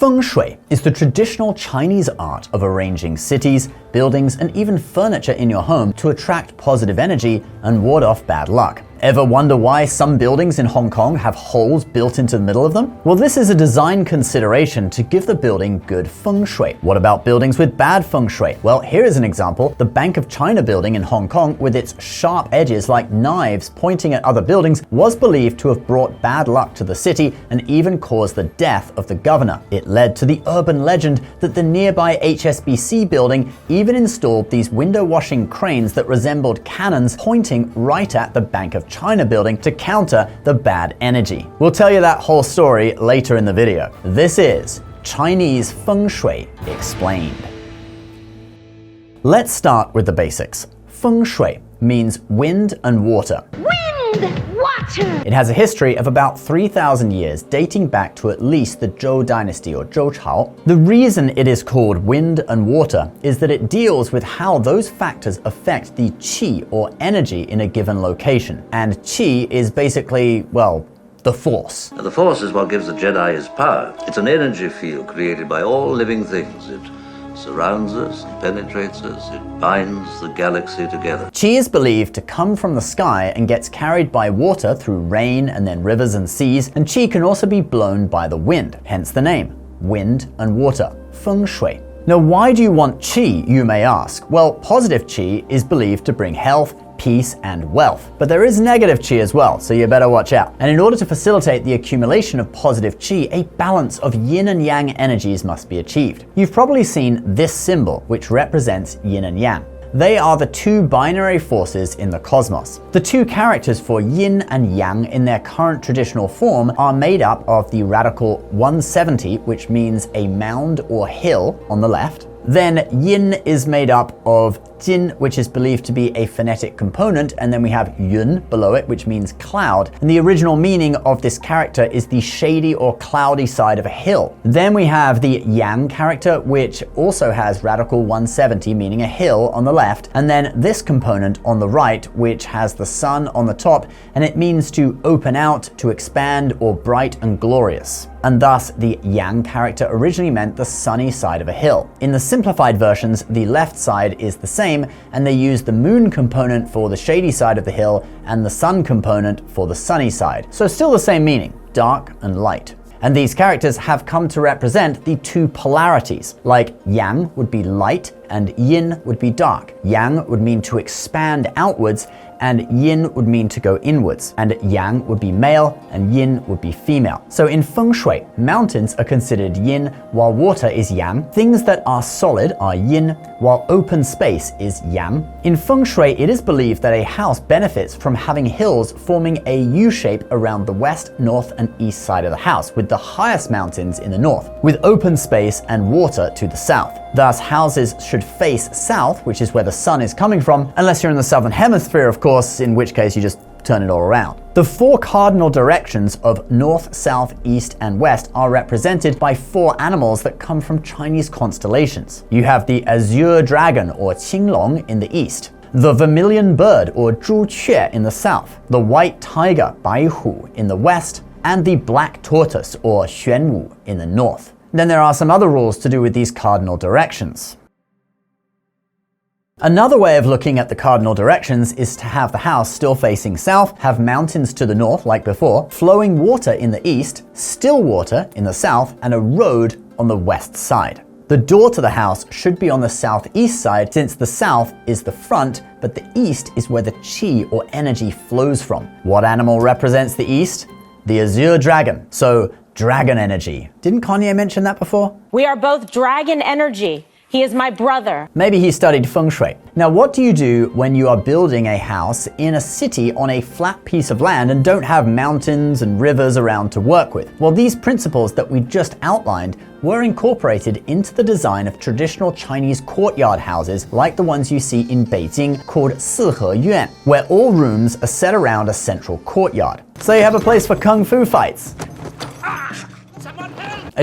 Feng Shui is the traditional Chinese art of arranging cities, buildings, and even furniture in your home to attract positive energy and ward off bad luck. Ever wonder why some buildings in Hong Kong have holes built into the middle of them? Well, this is a design consideration to give the building good feng shui. What about buildings with bad feng shui? Well, here is an example. The Bank of China building in Hong Kong, with its sharp edges like knives pointing at other buildings, was believed to have brought bad luck to the city and even caused the death of the governor. It led to the urban legend that the nearby HSBC building even installed these window-washing cranes that resembled cannons pointing right at the Bank of China building to counter the bad energy. We'll tell you that whole story later in the video. This is Chinese Feng Shui Explained. Let's start with the basics. Feng Shui means wind and water. Water! It has a history of about 3,000 years, dating back to at least the Zhou dynasty or Zhou Chao. The reason it is called wind and water is that it deals with how those factors affect the qi or energy in a given location. And qi is basically, well, the force. The force is what gives the Jedi his power. It's an energy field created by all living things. It surrounds us, it penetrates us, it binds the galaxy together. Qi is believed to come from the sky and gets carried by water through rain and then rivers and seas, and qi can also be blown by the wind, hence the name, wind and water, feng shui. Now, why do you want qi, you may ask? Well, positive qi is believed to bring health, peace, and wealth. But there is negative qi as well, so you better watch out. And in order to facilitate the accumulation of positive qi, a balance of yin and yang energies must be achieved. You've probably seen this symbol, which represents yin and yang. They are the two binary forces in the cosmos. The two characters for yin and yang in their current traditional form are made up of the radical 170, which means a mound or hill on the left. Then yin is made up of jin, which is believed to be a phonetic component, and then we have yun below it, which means cloud. And the original meaning of this character is the shady or cloudy side of a hill. Then we have the yang character, which also has radical 170, meaning a hill on the left, and then this component on the right, which has the sun on the top, and it means to open out, to expand, or bright and glorious. And thus, the yang character originally meant the sunny side of a hill. In the simplified versions, the left side is the same, and they use the moon component for the shady side of the hill and the sun component for the sunny side. So still the same meaning, dark and light. And these characters have come to represent the two polarities. Like yang would be light and yin would be dark. Yang would mean to expand outwards, and yin would mean to go inwards, and yang would be male and yin would be female. So in feng shui, mountains are considered yin while water is yang. Things that are solid are yin, while open space is yang. In feng shui, it is believed that a house benefits from having hills forming a U shape around the west, north, and east side of the house, with the highest mountains in the north, with open space and water to the south. Thus, houses should face south, which is where the sun is coming from, unless you're in the southern hemisphere, of course, in which case you just turn it all around. The four cardinal directions of north, south, east, and west are represented by four animals that come from Chinese constellations. You have the azure dragon or qinglong in the east, the vermilion bird or zhu que in the south, the white tiger baihu in the west, and the black tortoise or xuanwu in the north. Then there are some other rules to do with these cardinal directions. Another way of looking at the cardinal directions is to have the house still facing south, have mountains to the north like before, flowing water in the east, still water in the south, and a road on the west side. The door to the house should be on the southeast side, since the south is the front, but the east is where the qi or energy flows from. What animal represents the east? The azure dragon. So dragon energy. Didn't Kanye mention that before? We are both dragon energy. He is my brother. Maybe he studied feng shui. Now, what do you do when you are building a house in a city on a flat piece of land and don't have mountains and rivers around to work with? Well, these principles that we just outlined were incorporated into the design of traditional Chinese courtyard houses like the ones you see in Beijing called Sihe Yuan, where all rooms are set around a central courtyard. So you have a place for kung fu fights.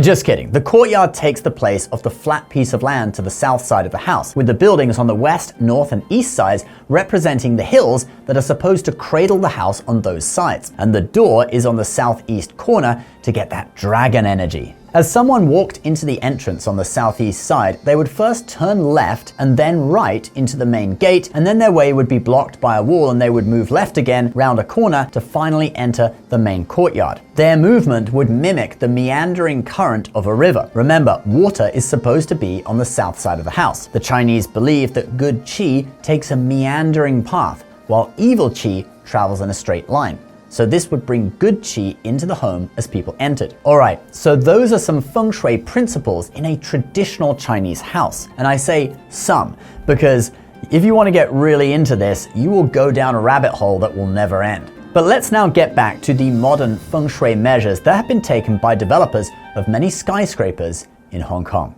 Just kidding. The courtyard takes the place of the flat piece of land to the south side of the house, with the buildings on the west, north, and east sides representing the hills that are supposed to cradle the house on those sides. And the door is on the southeast corner to get that dragon energy. As someone walked into the entrance on the southeast side, they would first turn left and then right into the main gate, and then their way would be blocked by a wall and they would move left again round a corner to finally enter the main courtyard. Their movement would mimic the meandering current of a river. Remember, water is supposed to be on the south side of the house. The Chinese believe that good qi takes a meandering path, while evil qi travels in a straight line. So this would bring good qi into the home as people entered. Alright, so those are some feng shui principles in a traditional Chinese house. And I say some, because if you want to get really into this, you will go down a rabbit hole that will never end. But let's now get back to the modern feng shui measures that have been taken by developers of many skyscrapers in Hong Kong.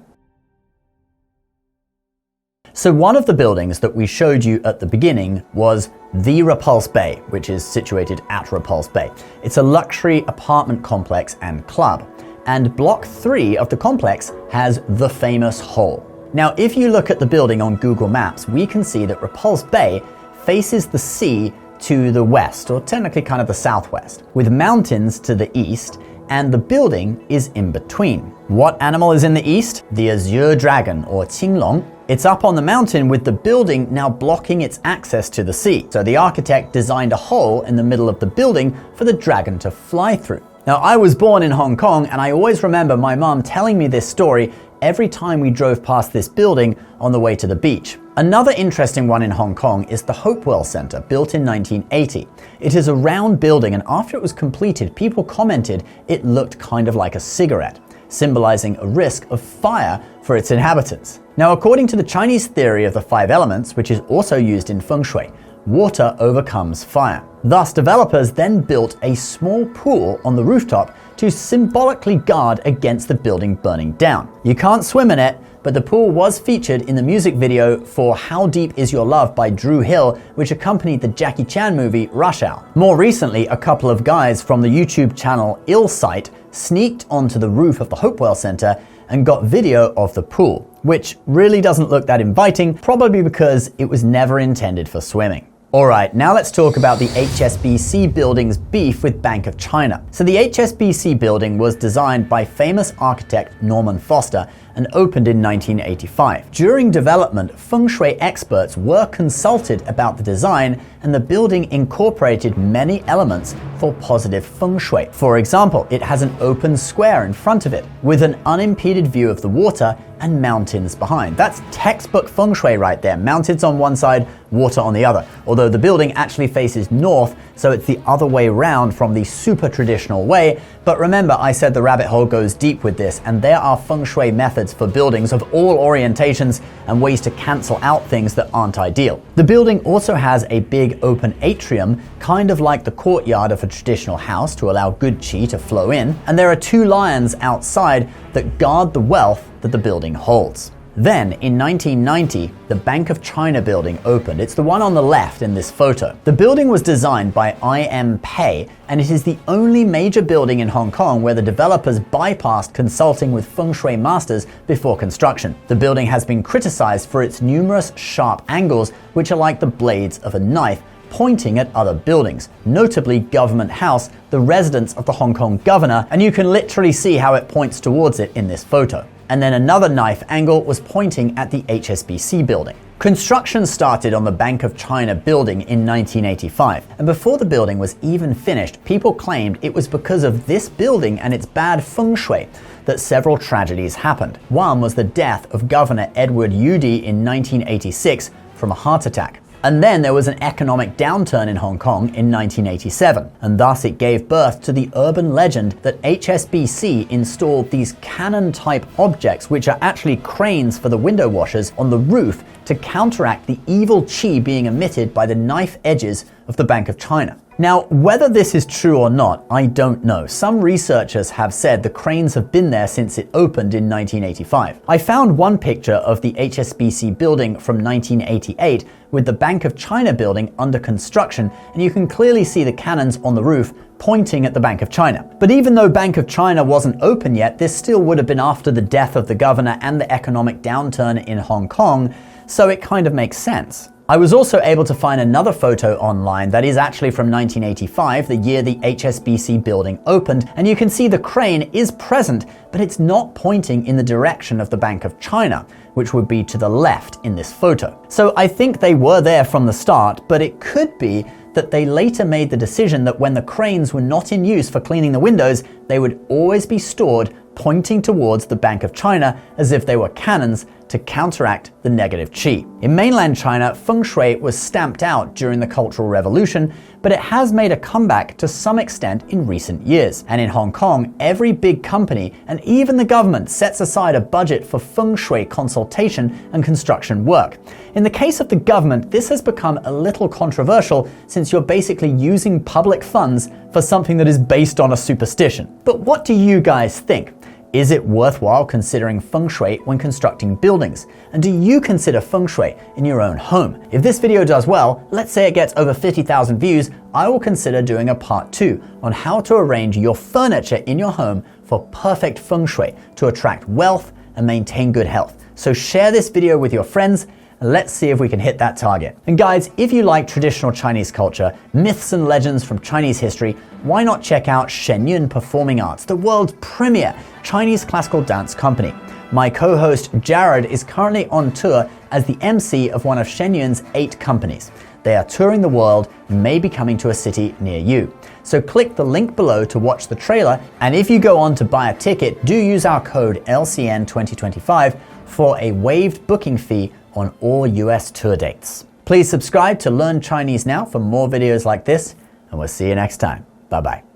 So one of the buildings that we showed you at the beginning was the Repulse Bay, which is situated at Repulse Bay. It's a luxury apartment complex and club, and Block 3 of the complex has the famous hole. Now, if you look at the building on Google Maps, we can see that Repulse Bay faces the sea to the west, or technically kind of the southwest, with mountains to the east, and the building is in between. What animal is in the east? The Azure Dragon, or Qinglong. It's up on the mountain with the building now blocking its access to the sea. So the architect designed a hole in the middle of the building for the dragon to fly through. Now, I was born in Hong Kong, and I always remember my mom telling me this story every time we drove past this building on the way to the beach. Another interesting one in Hong Kong is the Hopewell Center, built in 1980. It is a round building, and after it was completed, people commented it looked kind of like a cigarette, symbolizing a risk of fire for its inhabitants. Now, according to the Chinese theory of the 5 elements, which is also used in feng shui, water overcomes fire. Thus, developers then built a small pool on the rooftop to symbolically guard against the building burning down. You can't swim in it, but the pool was featured in the music video for How Deep Is Your Love by Drew Hill, which accompanied the Jackie Chan movie Rush Hour. More recently, a couple of guys from the YouTube channel Illsight sneaked onto the roof of the Hopewell Center and got video of the pool, which really doesn't look that inviting, probably because it was never intended for swimming. Alright, now let's talk about the HSBC building's beef with Bank of China. So the HSBC building was designed by famous architect Norman Foster and opened in 1985. During development, feng shui experts were consulted about the design, and the building incorporated many elements for positive feng shui. For example, it has an open square in front of it, with an unimpeded view of the water and mountains behind. That's textbook feng shui right there. Mountains on one side, water on the other. Although the building actually faces north, so it's the other way round from the super traditional way. But remember, I said the rabbit hole goes deep with this, and there are feng shui methods for buildings of all orientations and ways to cancel out things that aren't ideal. The building also has a big open atrium, kind of like the courtyard of a traditional house, to allow good qi to flow in. And there are 2 lions outside that guard the wealth that the building holds. Then, in 1990, the Bank of China building opened. It's the one on the left in this photo. The building was designed by I.M. Pei, and it is the only major building in Hong Kong where the developers bypassed consulting with feng shui masters before construction. The building has been criticized for its numerous sharp angles, which are like the blades of a knife, pointing at other buildings, notably Government House, the residence of the Hong Kong governor, and you can literally see how it points towards it in this photo. And then another knife angle was pointing at the HSBC building. Construction started on the Bank of China building in 1985, and before the building was even finished, people claimed it was because of this building and its bad feng shui that several tragedies happened. One was the death of Governor Edward Yudi in 1986 from a heart attack. And then there was an economic downturn in Hong Kong in 1987, and thus it gave birth to the urban legend that HSBC installed these cannon-type objects, which are actually cranes for the window washers, on the roof to counteract the evil qi being emitted by the knife edges of the Bank of China. Now, whether this is true or not, I don't know. Some researchers have said the cranes have been there since it opened in 1985. I found one picture of the HSBC building from 1988 with the Bank of China building under construction, and you can clearly see the cannons on the roof pointing at the Bank of China. But even though Bank of China wasn't open yet, this still would have been after the death of the governor and the economic downturn in Hong Kong, so it kind of makes sense. I was also able to find another photo online that is actually from 1985, the year the HSBC building opened, and you can see the crane is present, but it's not pointing in the direction of the Bank of China, which would be to the left in this photo. So I think they were there from the start, but it could be that they later made the decision that when the cranes were not in use for cleaning the windows, they would always be stored pointing towards the Bank of China as if they were cannons to counteract the negative qi. In mainland China, Feng Shui was stamped out during the Cultural Revolution, but it has made a comeback to some extent in recent years. And in Hong Kong, every big company and even the government sets aside a budget for Feng Shui consultation and construction work. In the case of the government, this has become a little controversial since you're basically using public funds for something that is based on a superstition. But what do you guys think? Is it worthwhile considering Feng Shui when constructing buildings? And do you consider Feng Shui in your own home? If this video does well, let's say it gets over 50,000 views, I will consider doing a part 2 on how to arrange your furniture in your home for perfect Feng Shui to attract wealth and maintain good health. So share this video with your friends. Let's see if we can hit that target. And guys, if you like traditional Chinese culture, myths and legends from Chinese history, why not check out Shenyun Performing Arts, the world's premier Chinese classical dance company. My co-host Jared is currently on tour as the MC of one of Shenyun's 8 companies. They are touring the world and may be coming to a city near you. So click the link below to watch the trailer, and if you go on to buy a ticket, do use our code LCN2025 for a waived booking fee on all US tour dates. Please subscribe to Learn Chinese Now for more videos like this, and we'll see you next time. Bye-bye.